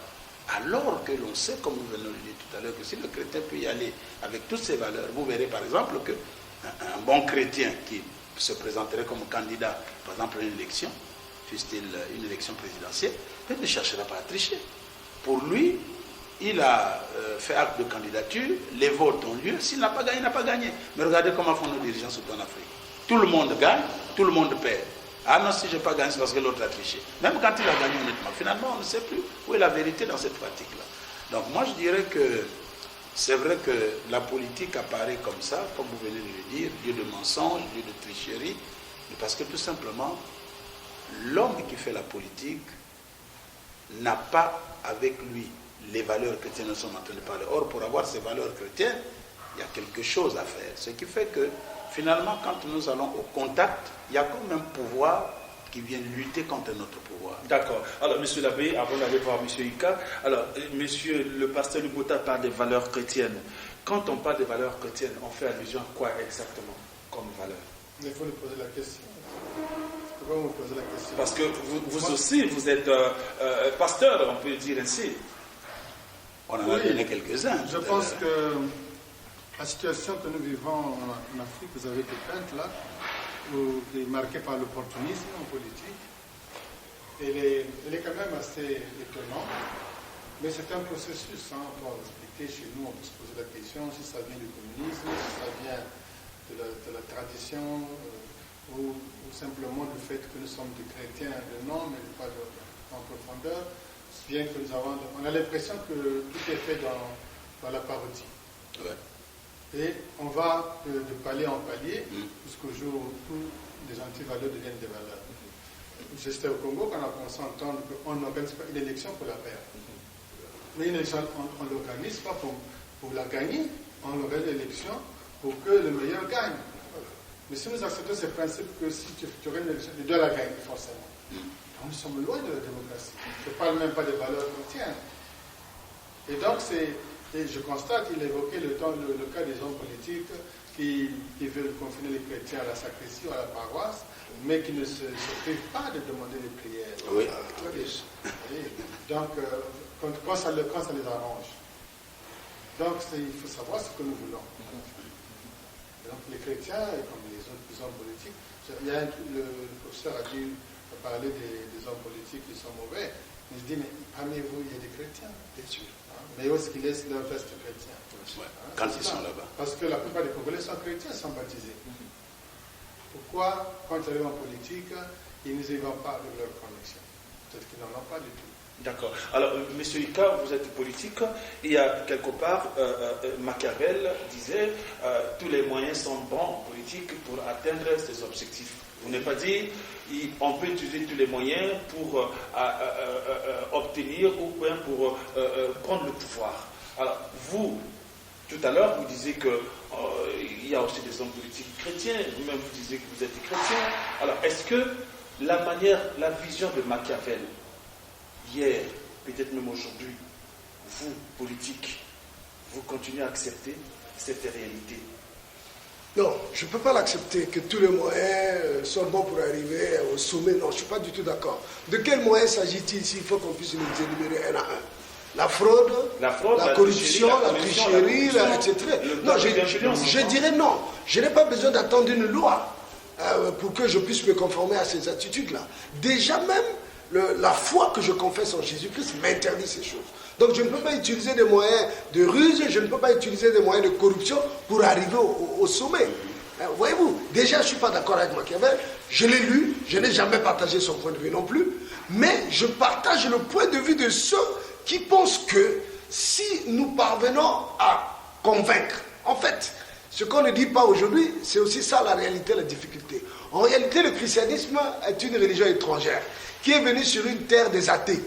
Alors que l'on sait, comme nous venons de le dire tout à l'heure, que si le chrétien peut y aller avec toutes ses valeurs, vous verrez par exemple qu'un bon chrétien qui se présenterait comme candidat, par exemple, à une élection, fût-il une élection présidentielle, il ne cherchera pas à tricher. Pour lui, il a fait acte de candidature, les votes ont lieu, s'il n'a pas gagné, il n'a pas gagné. Mais regardez comment font nos dirigeants surtout en Afrique. Tout le monde gagne, tout le monde perd. Ah non, si je n'ai pas gagné, c'est parce que l'autre a triché. Même quand il a gagné honnêtement, finalement, on ne sait plus où est la vérité dans cette pratique-là. Donc moi, je dirais que c'est vrai que la politique apparaît comme ça, comme vous venez de le dire, lieu de mensonge, lieu de tricherie, parce que tout simplement, l'homme qui fait la politique n'a pas avec lui les valeurs chrétiennes dont nous sommes en train de parler. Or, pour avoir ces valeurs chrétiennes, il y a quelque chose à faire. Ce qui fait que, finalement, quand nous allons au contact, il y a quand même un pouvoir qui vient lutter contre notre pouvoir.
D'accord. Alors, monsieur l'abbé, avant d'aller voir monsieur Ika, alors, monsieur le pasteur Lubota parle des valeurs chrétiennes. Quand on parle des valeurs chrétiennes, on fait allusion à quoi exactement comme valeur?
Il faut lui poser la question. Pourquoi vous posez la question?
Parce que vous aussi, vous êtes pasteur, on peut le dire ainsi.
On en a donné quelques-uns.
Je pense que la situation que nous vivons en Afrique, vous avez dépeinte là, qui est marquée par l'opportunisme en politique, elle est quand même assez étonnante, mais c'est un processus. On peut expliquer chez nous, on peut se poser la question si ça vient du communisme, si ça vient de la tradition, ou simplement du fait que nous sommes des chrétiens de nom, mais pas en profondeur. Bien que on a l'impression que tout est fait dans la parodie.
Ouais.
Et on va de palier en palier jusqu'au jour où toutes les antivaleurs deviennent des valeurs. J'étais au Congo quand on a commencé à entendre qu'on n'organise pas une élection pour la perdre. Mais une élection, on ne l'organise pas pour la gagner, on organise l'élection pour que le meilleur gagne. Mais si nous acceptons ce principe que si tu aurais une élection, tu dois la gagner forcément. Nous sommes loin de la démocratie. Je ne parle même pas des valeurs chrétiennes. Et donc, je constate, il évoquait le cas des hommes politiques qui veulent confiner les chrétiens à la sacristie ou à la paroisse, mais qui ne se privent pas de demander des prières.
Oui.
Donc, quand ça les arrange. Donc, il faut savoir ce que nous voulons. Donc, les chrétiens, comme les autres hommes politiques, le professeur a parler des hommes politiques qui sont mauvais. Mais je dis, mais parmi vous, il y a des chrétiens, bien sûr. Mais où est-ce qu'ils laissent leur veste chrétien?
Ouais, quand ils sont là-bas.
Parce que la plupart des Congolais sont chrétiens, sont baptisés. Pourquoi, quand ils arrivent en politique, ils ne y vont pas avec leur conviction? Peut-être qu'ils n'en ont pas du tout.
D'accord. Alors, monsieur Ika, vous êtes politique. Il y a quelque part, Machiavel disait tous les moyens sont bons en politique pour atteindre ses objectifs. Vous n'avez pas dit on peut utiliser tous les moyens pour obtenir ou bien pour prendre le pouvoir. Alors, vous, tout à l'heure, vous disiez qu'il y a aussi des hommes politiques chrétiens, vous-même vous disiez que vous êtes chrétien. Alors, est-ce que la vision de Machiavel, hier, peut-être même aujourd'hui, vous, politiques, vous continuez à accepter cette réalité?
Non, je ne peux pas l'accepter, que tous les moyens sont bons pour arriver au sommet. Non, je ne suis pas du tout d'accord. De quels moyens s'agit-il ici? Il faut qu'on puisse nous énumérer un à un. La fraude, la corruption, la tricherie, etc. Non, je dirais non. Je n'ai pas besoin d'attendre une loi pour que je puisse me conformer à ces attitudes-là. Déjà même, la foi que je confesse en Jésus-Christ m'interdit ces choses. Donc je ne peux pas utiliser des moyens de ruse, je ne peux pas utiliser des moyens de corruption pour arriver au sommet. Voyez-vous, déjà je ne suis pas d'accord avec Machiavel, je l'ai lu, je n'ai jamais partagé son point de vue non plus, mais je partage le point de vue de ceux qui pensent que si nous parvenons à convaincre, en fait, ce qu'on ne dit pas aujourd'hui, c'est aussi ça la réalité, la difficulté. En réalité, le christianisme est une religion étrangère qui est venue sur une terre des athées.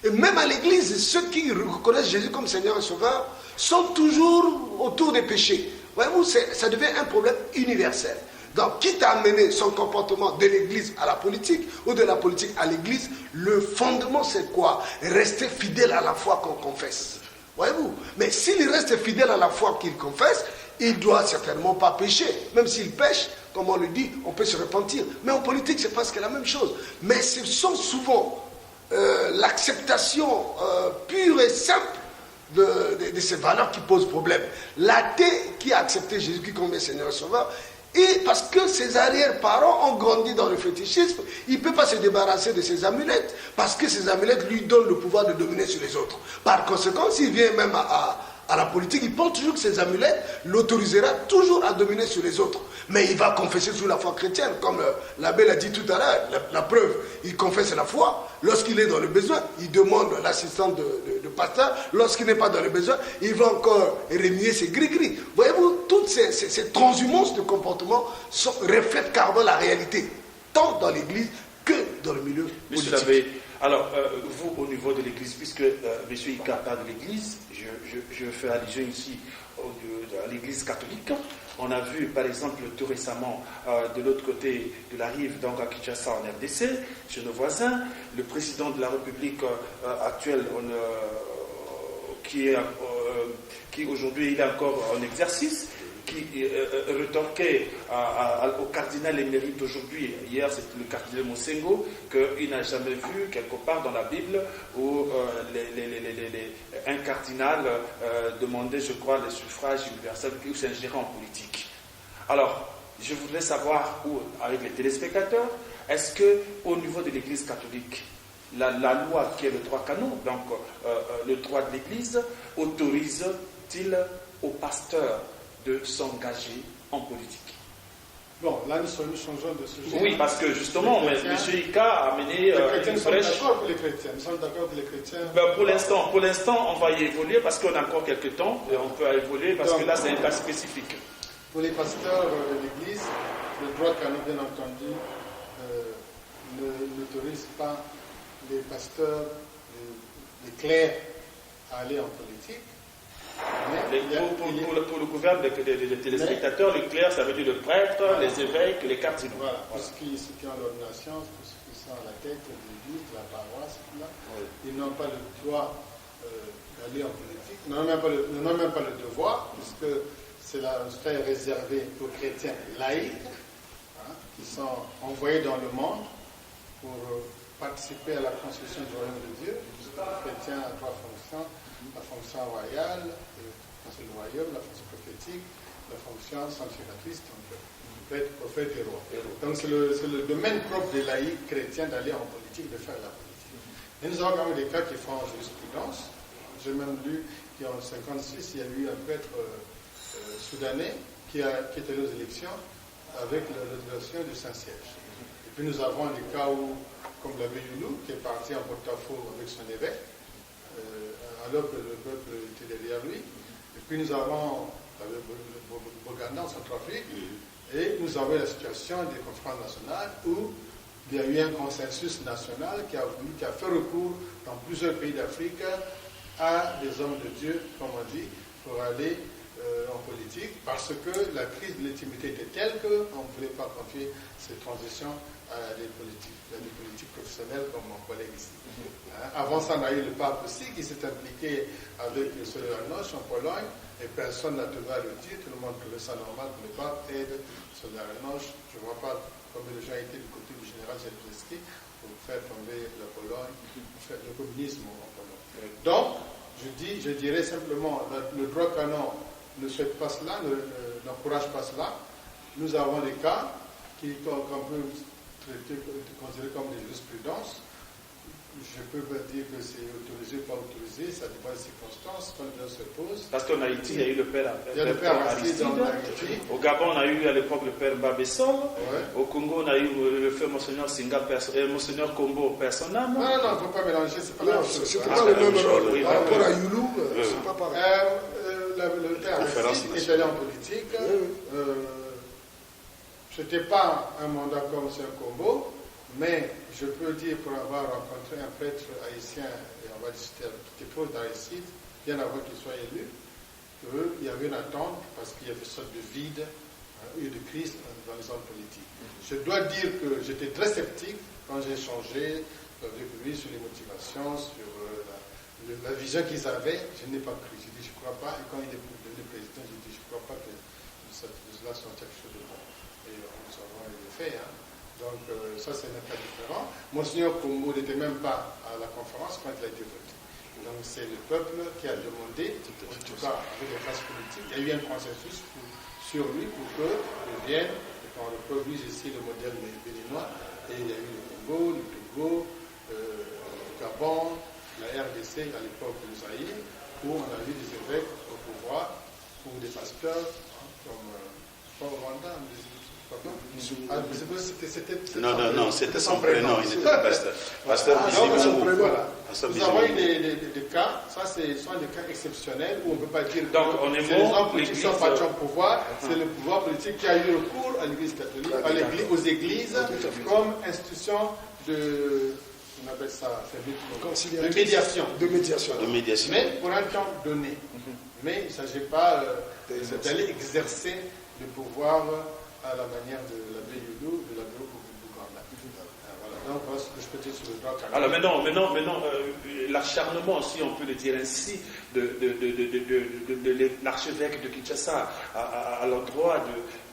Et même à l'église, ceux qui reconnaissent Jésus comme Seigneur et Sauveur sont toujours autour des péchés. Voyez-vous, ça devient un problème universel. Donc, quitte à amener son comportement de l'église à la politique ou de la politique à l'église, le fondement c'est quoi? Rester fidèle à la foi qu'on confesse. Voyez-vous? Mais s'il reste fidèle à la foi qu'il confesse, il ne doit certainement pas pécher. Même s'il pêche, comme on le dit, on peut se repentir. Mais en politique, c'est presque la même chose. Mais ce sont souvent l'acceptation pure et simple de ces valeurs qui posent problème. L'athée qui a accepté Jésus comme Seigneur et Sauveur, et parce que ses arrière-parents ont grandi dans le fétichisme, il ne peut pas se débarrasser de ses amulettes, parce que ces amulettes lui donnent le pouvoir de dominer sur les autres. Par conséquent, s'il vient même à la politique, il pense toujours que ces amulettes l'autorisera toujours à dominer sur les autres. Mais il va confesser sous la foi chrétienne, comme l'abbé l'a dit tout à l'heure. La preuve, il confesse la foi. Lorsqu'il est dans le besoin, il demande l'assistance de pasteur. Lorsqu'il n'est pas dans le besoin, il va encore renier ses gris-gris. Voyez-vous, toutes ces transhumances de comportement reflètent carrément la réalité, tant dans l'église que dans le milieu politique.
Monsieur l'abbé, alors, vous, au niveau de l'église, puisque M. Ika parle de l'église, je fais allusion ici à l'église catholique. On a vu, par exemple, tout récemment, de l'autre côté de la rive, donc à Kinshasa, en RDC, chez nos voisins, le président de la République actuelle, qui aujourd'hui il est encore en exercice, qui retorquait au cardinal émérite d'aujourd'hui, hier c'était le cardinal Mosengo, qu'il n'a jamais vu quelque part dans la Bible où un cardinal demandait, je crois, le suffrage universel ou s'ingérait en politique. Alors, je voudrais savoir, avec les téléspectateurs, est-ce qu'au niveau de l'Église catholique, la loi qui est le droit canon, donc le droit de l'Église, autorise-t-il aux pasteurs de s'engager en politique?
Bon, là nous changeons de sujet.
Oui, parce que justement, M. Ika a amené une brèche.
Nous sommes d'accord que les chrétiens.
Ben, pour l'instant, on va y évoluer parce qu'on a encore quelques temps et on peut évoluer parce que là, c'est un cas spécifique.
Pour les pasteurs de l'Église, le droit canon, bien entendu, n'autorise pas les pasteurs, les clercs à aller en politique.
Pour le gouvernement des téléspectateurs, le clerc, ça veut dire le prêtre, les évêques, les cardinaux.
Voilà, pour ceux qui ont l'ordination, pour ceux qui sont à la tête de l'église, de la paroisse, ils n'ont pas le droit d'aller en politique. Ils n'ont même pas le devoir, puisque c'est la sphère réservée aux chrétiens laïcs, qui sont envoyés dans le monde pour participer à la construction du royaume de Dieu. Le chrétien a trois fonctions: la fonction royale, la fonction du royaume, la fonction prophétique, la fonction sanctificatrice, donc prophète et roi. Donc c'est le domaine propre des laïcs chrétiens d'aller en politique, de faire la politique. Et nous avons quand même des cas qui font jurisprudence. J'ai même lu qu'en 1956, il y a eu un prêtre soudanais qui est allé aux élections avec l'autorisation du Saint-Siège. Et puis nous avons des cas où, comme l'abbé Youlou, qui est parti en porte-à-faux avec son évêque, alors que le peuple était derrière lui. Et puis nous avons le Boganda en Centrafrique, et nous avons la situation des conférences nationales où il y a eu un consensus national qui a fait recours dans plusieurs pays d'Afrique à des hommes de Dieu, comme on dit, pour aller en politique, parce que la crise de l'intimité était telle qu'on ne voulait pas confier ces transitions à des politiques professionnelles comme mon collègue ici. Avant ça, on a eu le pape aussi qui s'est impliqué avec le Solidarność en Pologne, et personne n'a trouvé à le dire. Tout le monde trouvait ça normal que le pape aide Solidarność. Je ne vois pas combien de gens étaient du côté du général Zelensky pour faire tomber la Pologne, pour faire le communisme en Pologne. Donc, je dirais simplement, le droit canon ne souhaite pas cela, n'encourage pas cela. Nous avons des cas qu'on peut considérer comme des jurisprudences. Je peux pas dire que c'est autorisé ou pas autorisé, ça dépend des circonstances, quand les gens se posent.
Parce qu'en Haïti, il y a eu le père
Aristide
Aristide.
en Haïti.
Au Gabon, on a eu à l'époque le père Babessol.
Ouais.
Au Congo, on a eu le frère Monseigneur Singa, Monseigneur Combo, personne
Non, non, il ne faut pas mélanger, c'est pas la
Non,
même chose.
c'était
hein.
pas le même
oui,
par rapport à Youlou, c'est pas pareil.
Le père Aristide est allé en politique. Ce n'était pas un mandat comme M. Combo, mais je peux dire, pour avoir rencontré un prêtre haïtien, et on va discuter qui est proche d'Aristide, bien avant qu'il soit élu, qu'il y avait une attente parce qu'il y avait une sorte de vide, de crise dans les hommes politiques. Je dois dire que j'étais très sceptique quand j'ai échangé avec lui sur les motivations, sur la vision qu'ils avaient. Je n'ai pas cru. J'ai dit, je ne crois pas. Et quand il est devenu président, j'ai dit, je ne crois pas que cela soit quelque chose de bon. Et nous savons les faits. Hein. Donc, ça, c'est un cas différent. Monseigneur Combo n'était même pas à la conférence quand il a été voté. Donc, c'est le peuple qui a demandé, en tout cas avec les classes politiques, il y a eu un consensus sur lui pour qu'il devienne, et qu'on reproduise ici le modèle béninois. Et il y a eu le Congo, le Togo, le Gabon, la RDC à l'époque de Zaïre, où on a eu des évêques au pouvoir, ou des pasteurs, hein, comme pas au Rwanda,
Non, c'était son prénom, il n'était pas pasteur. Pasteur Bizimou.
Voilà. Nous avons eu des cas, ça sont des cas exceptionnels où on ne peut pas dire
donc,
que c'est les hommes politiques qui sont partis au pouvoir, c'est le pouvoir politique qui a eu recours à l'Église catholique, aux églises, comme institution de, on appelle ça, de médiation. Mais pour un temps donné. Mais il ne s'agit pas d'aller exercer le pouvoir à la manière de l'abbé Youlou, de l'abbé Bouganda. Voilà. Donc, voilà ce que je peux dire sur le droit canadien.
Alors maintenant l'acharnement, si on peut le dire ainsi, de l'archevêque de Kinshasa à l'endroit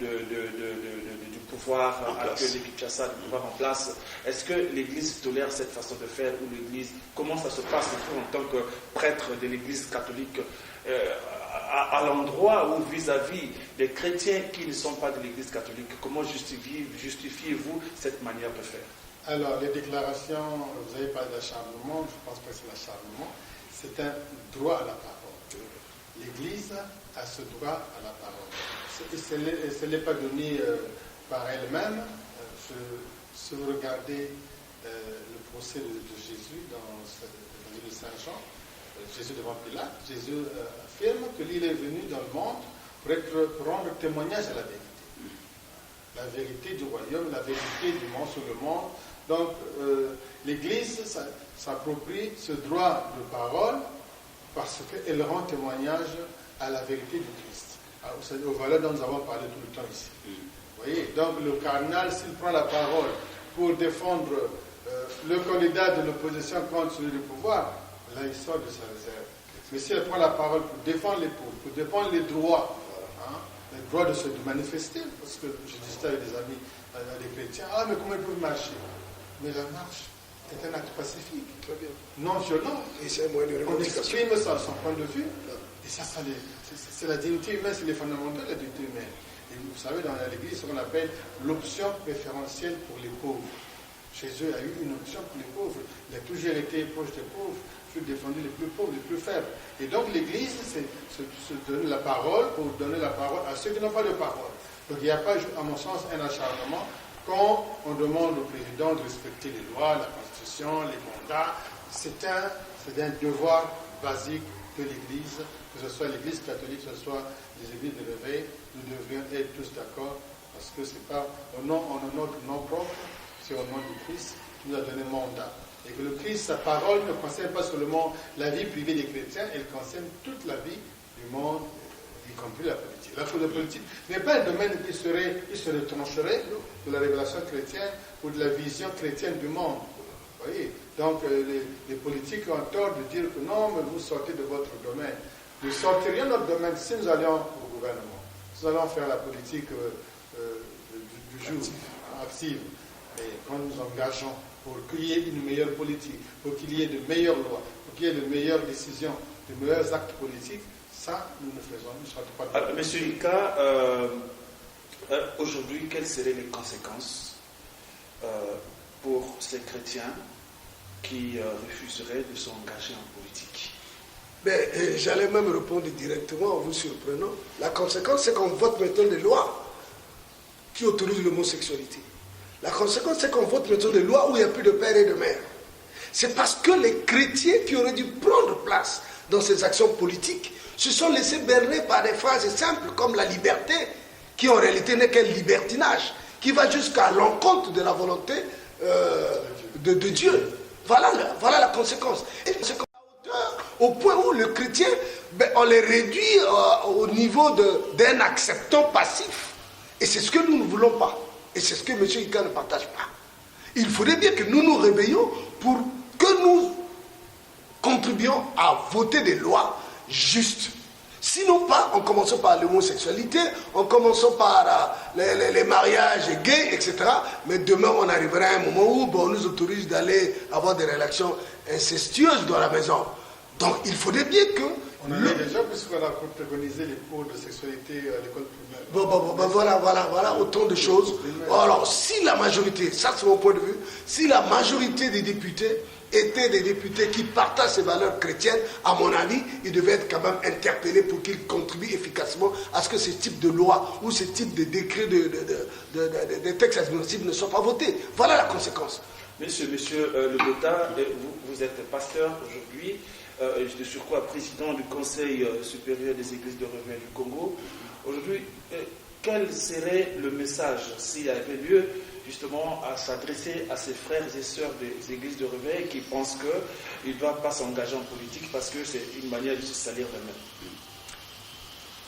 du pouvoir actuel de Kinshasa, du pouvoir en place, est-ce que l'Église tolère cette façon de faire ou l'Église, comment ça se passe en tant que prêtre de l'Église catholique à l'endroit ou vis-à-vis des chrétiens qui ne sont pas de l'Église catholique? Comment justifiez-vous cette manière de faire?
Alors, les déclarations, vous avez parlé d'acharnement, je pense pas que c'est l'acharnement, c'est un droit à la parole. L'Église a ce droit à la parole. Ce n'est pas donné par elle-même. Si vous regardez le procès de Jésus dans l'évangile de Saint Jean, Jésus devant Pilate, Jésus affirme que lui, il est venu dans le monde pour rendre témoignage à la vérité. La vérité du royaume, la vérité du monde sur le monde. Donc, l'Église s'approprie ce droit de parole parce qu'elle rend témoignage à la vérité du Christ, aux valeurs dont nous avons parlé tout le temps ici. Vous voyez, donc le cardinal, s'il prend la parole pour défendre le candidat de l'opposition contre celui du pouvoir, là, il sort de sa réserve. Mais si elle prend la parole pour défendre les pauvres, pour défendre les droits, le droit de se manifester, parce que je disais avec des amis, des chrétiens, mais comment ils peuvent marcher? Mais la marche est un acte pacifique, non violent.
Et c'est un moyen de
On
revendication.
exprime son point de vue, et ça c'est la dignité humaine, c'est les fondamentaux de la dignité humaine. Et vous savez, dans l'Église, ce qu'on appelle l'option préférentielle pour les pauvres. Jésus a eu une option pour les pauvres. Il a toujours été proche des pauvres, toujours défendu les plus pauvres, les plus faibles. Et donc l'Église, c'est se donner la parole pour donner la parole à ceux qui n'ont pas de parole. Donc il n'y a pas, à mon sens, un acharnement quand on demande au président de respecter les lois, la Constitution, les mandats. C'est un devoir basique de l'Église, que ce soit l'Église catholique, que ce soit les églises de l'éveil. Nous devrions être tous d'accord parce que c'est pas en notre nom propre, c'est au nom du Christ qui nous a donné mandat. Et que le Christ, sa parole ne concerne pas seulement la vie privée des chrétiens, elle concerne toute la vie du monde, y compris la politique. La politique n'est pas un domaine qui se retrancherait de la révélation chrétienne ou de la vision chrétienne du monde. Vous voyez? Donc les politiques ont tort de dire que non, mais vous sortez de votre domaine. Nous sortirions de notre domaine si nous allions au gouvernement. Nous allons faire la politique du jour, active. Et quand nous engageons pour qu'il y ait une meilleure politique, pour qu'il y ait de meilleures lois, pour qu'il y ait de meilleures décisions, de meilleurs actes politiques, ça, nous ne faisons, nous ne sortons pas de domaine.
Monsieur Ika, aujourd'hui, quelles seraient les conséquences pour ces chrétiens qui refuserait de s'engager en politique?
Mais j'allais même répondre directement en vous surprenant. La conséquence, c'est qu'on vote maintenant des lois qui autorisent l'homosexualité. La conséquence, c'est qu'on vote maintenant des lois où il n'y a plus de père et de mère. C'est parce que les chrétiens qui auraient dû prendre place dans ces actions politiques se sont laissés berner par des phrases simples comme la liberté, qui en réalité n'est qu'un libertinage, qui va jusqu'à l'encontre de la volonté de Dieu. Voilà la conséquence. Et c'est au point où le chrétien, on les réduit au niveau d'un acceptant passif. Et c'est ce que nous ne voulons pas. Et c'est ce que M. Ika ne partage pas. Il faudrait bien que nous nous réveillions pour que nous contribuions à voter des lois justes. Sinon pas en commençant par l'homosexualité, en commençant par les mariages gays, etc. Mais demain, on arrivera à un moment où on nous autorise d'aller avoir des relations incestueuses dans la maison. Donc il faudrait bien que...
On en a déjà, puisqu'on a préconisé les cours de sexualité à l'école primaire.
Voilà, autant de choses. Alors, si la majorité, ça c'est mon point de vue, si la majorité des députés étaient des députés qui partagent ces valeurs chrétiennes, à mon avis, ils devaient être quand même interpellés pour qu'ils contribuent efficacement à ce que ce type de loi ou ce type de décret de textes administratifs ne soient pas votés. Voilà la conséquence.
Monsieur Le Bota, vous êtes pasteur aujourd'hui, de surcroît président du Conseil supérieur des églises de Réveil du Congo. Aujourd'hui, quel serait le message s'il y avait lieu justement à s'adresser à ses frères et sœurs des églises de Réveil qui pensent qu'ils ne doivent pas s'engager en politique parce que c'est une manière de se salir eux-mêmes?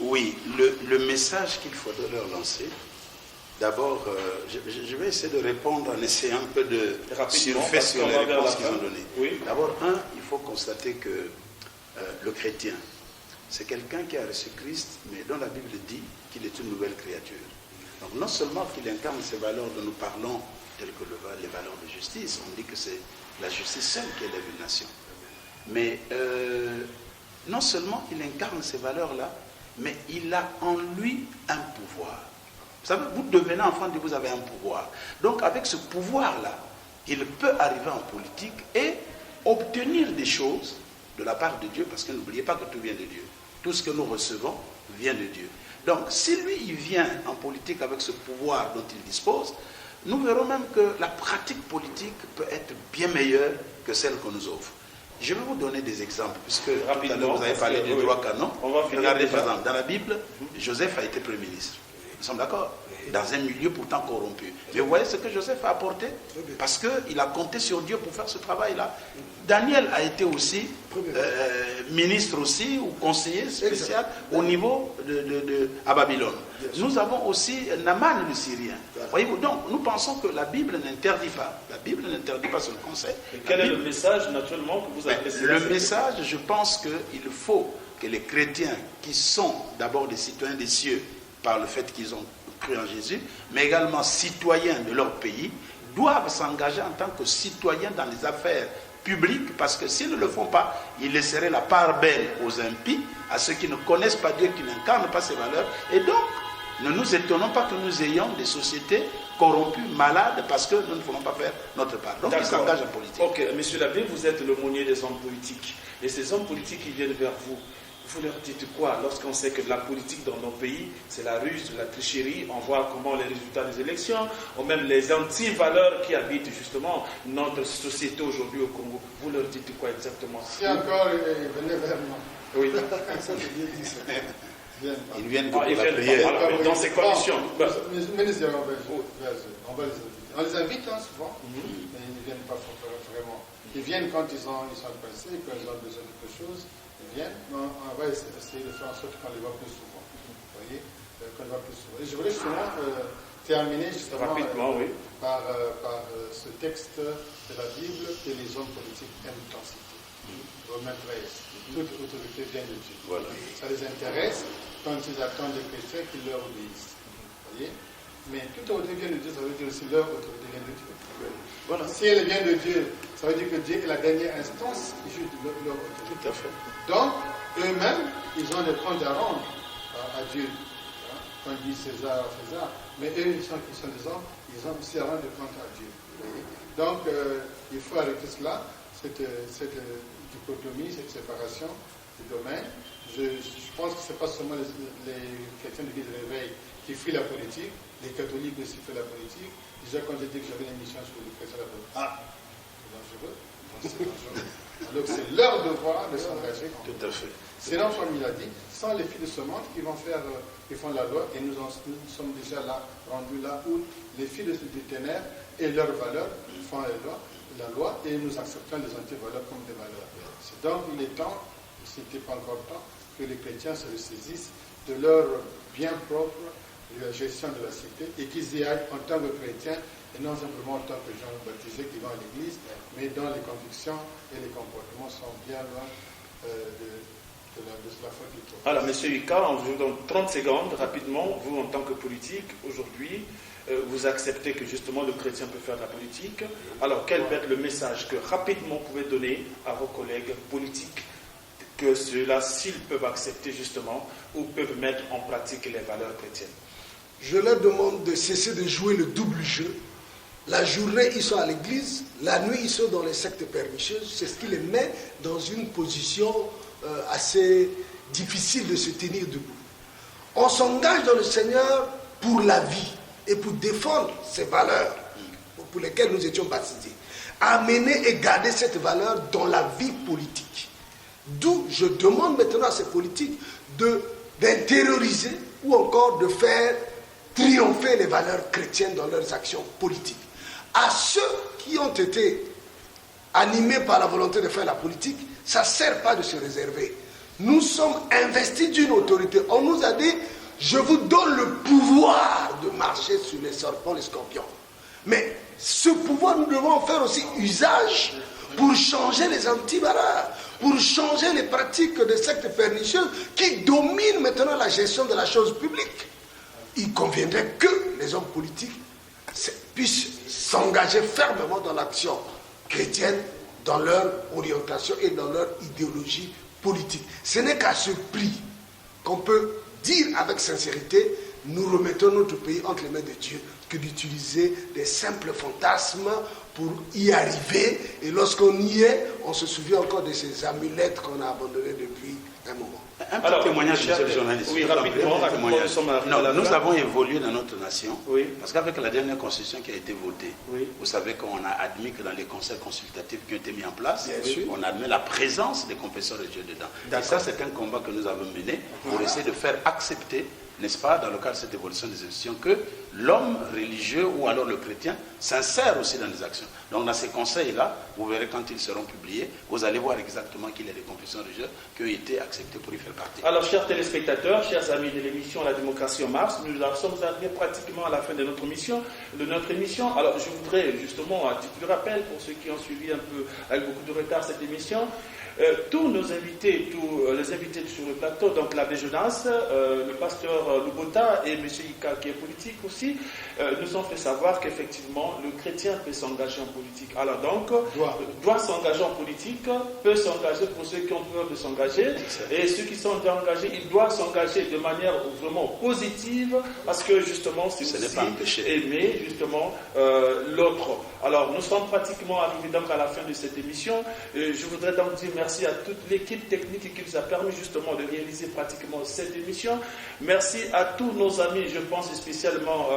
Oui, le message qu'il faudrait leur lancer, d'abord, je vais essayer de répondre en essayant un peu de surfer sur les réponses qu'ils ont données.
Oui.
D'abord, il faut constater que le chrétien, c'est quelqu'un qui a reçu Christ, mais dont la Bible dit qu'il est une nouvelle créature. Donc non seulement qu'il incarne ces valeurs dont nous parlons, telles que les valeurs de justice, on dit que c'est la justice seule qui élève une nation. Mais non seulement il incarne ces valeurs-là, mais il a en lui un pouvoir. Vous savez, vous devenez enfant de Dieu, vous avez un pouvoir. Donc avec ce pouvoir-là, il peut arriver en politique et obtenir des choses de la part de Dieu, parce que n'oubliez pas que tout vient de Dieu. Tout ce que nous recevons vient de Dieu. Donc si lui, il vient en politique avec ce pouvoir dont il dispose, nous verrons même que la pratique politique peut être bien meilleure que celle qu'on nous offre. Je vais vous donner des exemples, puisque tout à l'heure vous avez parlé du droit canon. Regardez par exemple, dans la Bible, Joseph a été Premier ministre. Nous sommes d'accord? Dans un milieu pourtant corrompu. Mais vous voyez ce que Joseph a apporté? Parce qu'il a compté sur Dieu pour faire ce travail-là. Daniel a été aussi ministre aussi, ou conseiller spécial au niveau à Babylone. Nous avons aussi Naaman le Syrien. Voyez-vous, donc nous pensons que la Bible n'interdit pas. La Bible n'interdit pas ce conseil.
Et quel est le message naturellement que vous avez?
Le message, je pense qu'il faut que les chrétiens qui sont d'abord des citoyens des cieux par le fait qu'ils ont cru en Jésus, mais également citoyens de leur pays, doivent s'engager en tant que citoyens dans les affaires publiques, parce que s'ils ne le font pas, ils laisseraient la part belle aux impies, à ceux qui ne connaissent pas Dieu, qui n'incarnent pas ses valeurs, et donc ne nous étonnons pas que nous ayons des sociétés corrompues, malades, parce que nous ne voulons pas faire notre part. Donc ils s'engagent en politique.
Ok, monsieur l'abbé, vous êtes l'aumônier des hommes politiques, et ces hommes politiques qui viennent vers vous, vous leur dites quoi lorsqu'on sait que la politique dans nos pays, c'est la ruse, la tricherie, on voit comment les résultats des élections, ou même les anti-valeurs qui habitent justement notre société aujourd'hui au Congo. Vous leur dites quoi exactement?
Si encore, venez vers moi.
Oui.
Ça, c'est bien dit, ça.
Ils viennent pour la
viennent
prière.
dans ces conditions.
On les invite souvent, mais ils ne viennent pas vraiment. Ils viennent quand ils sont pressés, quand ils ont besoin de quelque chose. Viennent, on va essayer de faire en sorte qu'on les voit plus souvent. Vous voyez, qu'on les voit plus souvent. Et je voulais justement terminer justement par ce texte de la Bible que les hommes politiques aiment tant citer. Romains 13. Toute autorité vient de Dieu.
Voilà.
Ça les intéresse quand ils attendent des chrétiens qui leur obéissent. Vous voyez? Mais toute autorité vient de Dieu, ça veut dire aussi leur autorité vient de Dieu. Voilà. Si elle vient de Dieu, ça veut dire que Dieu est la dernière instance qui juge leur autorité.
Tout à fait.
Donc, eux-mêmes, ils ont des comptes à rendre à Dieu. Quand ils disent César, César. Mais eux, ils sont des hommes, ils ont aussi à rendre des comptes à Dieu. Donc, il faut arrêter cela. cette dichotomie, cette séparation du domaine. Je pense que ce n'est pas seulement les chrétiens de l'Église de l'éveil qui fuient la politique, les catholiques aussi fuient la politique. Déjà, quand j'ai dit que j'avais une émission sur les chrétiens de la politique, c'est dangereux. Donc c'est leur devoir de s'engager.
Tout à fait.
Sinon, comme il a dit, sans les filles de ce monde qui font la loi, et nous sommes déjà là, rendus là où les filles du ténèbres et leurs valeurs font la loi, et nous acceptons les antivaleurs comme des valeurs. C'est donc il est temps, ce n'était pas encore temps, que les chrétiens se ressaisissent de leur bien propre, de la gestion de la cité, et qu'ils y aillent en tant que chrétiens, et non simplement en tant que gens baptisés qui vont à l'église, mais dont les convictions et les comportements sont bien loin de la faute du tout.
Alors, M. Ika, on vous donne 30 secondes, rapidement, vous en tant que politique, aujourd'hui, vous acceptez que justement le chrétien peut faire de la politique. Alors, quel va être le message que rapidement vous pouvez donner à vos collègues politiques, que ceux-là, s'ils peuvent accepter justement, ou peuvent mettre en pratique les valeurs chrétiennes?
Je leur demande de cesser de jouer le double jeu. La journée, ils sont à l'église, la nuit, ils sont dans les sectes pernicieuses. C'est ce qui les met dans une position assez difficile de se tenir debout. On s'engage dans le Seigneur pour la vie et pour défendre ces valeurs pour lesquelles nous étions baptisés. Amener et garder cette valeur dans la vie politique. D'où je demande maintenant à ces politiques d'intérioriser ou encore de faire triompher les valeurs chrétiennes dans leurs actions politiques. À ceux qui ont été animés par la volonté de faire la politique, ça ne sert pas de se réserver. Nous sommes investis d'une autorité. On nous a dit, je vous donne le pouvoir de marcher sur les serpents, les scorpions. Mais ce pouvoir, nous devons en faire aussi usage pour changer les antivaleurs, pour changer les pratiques des sectes pernicieuses qui dominent maintenant la gestion de la chose publique. Il conviendrait que les hommes politiques puissent s'engager fermement dans l'action chrétienne, dans leur orientation et dans leur idéologie politique. Ce n'est qu'à ce prix qu'on peut dire avec sincérité, nous remettons notre pays entre les mains de Dieu, que d'utiliser des simples fantasmes pour y arriver. Et lorsqu'on y est, on se souvient encore de ces amulettes qu'on a abandonnées depuis un moment.
Un petit témoignage, monsieur le journaliste.
Oui, rapidement,
nous avons évolué dans notre nation,
oui.
Parce qu'avec la dernière constitution qui a été votée,
oui.
Vous savez qu'on a admis que dans les conseils consultatifs qui ont été mis en place,
sûr.
On admet la présence des confesseurs religieux dedans. Et ça, c'est un combat que nous avons mené pour essayer de faire accepter, n'est-ce pas, dans le cadre de cette évolution des institutions, que l'homme religieux ou alors le chrétien s'insère aussi dans les actions. Donc dans ces conseils-là, vous verrez quand ils seront publiés, vous allez voir exactement qu'il y a des confessions religieuses qui ont été acceptées pour y faire partie.
Alors, chers téléspectateurs, chers amis de l'émission La démocratie en marche, nous sommes arrivés pratiquement à la fin de notre émission. Alors, je voudrais justement, à titre de rappel, pour ceux qui ont suivi un peu avec beaucoup de retard cette émission, tous nos invités, tous les invités sur le plateau, donc l'abbé Jonas, le pasteur Lubota et M. Ika qui est politique aussi, nous ont fait savoir qu'effectivement le chrétien peut s'engager en politique. Alors donc, doit s'engager en politique, peut s'engager pour ceux qui ont peur de s'engager, et ceux qui sont déjà engagés, ils doivent s'engager de manière vraiment positive, parce que justement c'est aussi aimer justement l'autre. Alors nous sommes pratiquement arrivés donc à la fin de cette émission. Je voudrais donc dire merci à toute l'équipe technique qui nous a permis justement de réaliser pratiquement cette émission. Merci à tous nos amis, je pense spécialement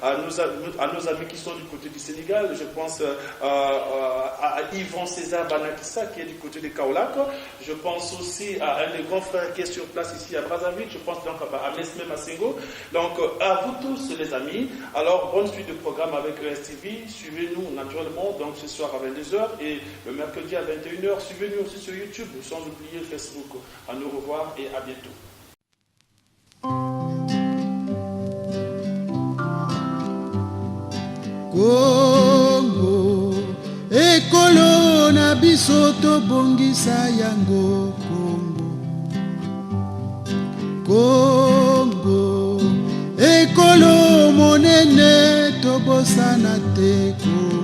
à nos amis qui sont du côté du Sénégal. Je pense à Yvon César Banakissa qui est du côté de Kaolack. Je pense aussi à un des grands frères qui est sur place ici à Brazzaville. Je pense donc à Mesme Massengo. Donc à vous tous les amis. Alors bonne suite de programme avec ESTV. Suivez-nous naturellement donc ce soir à 22h et le mercredi à 21h. Suivez-nous aussi sur YouTube, sans oublier Facebook. À nous revoir et à bientôt.
Kongo ekolo na biso tobongisa yango. Kongo ekolo monene tobosana te.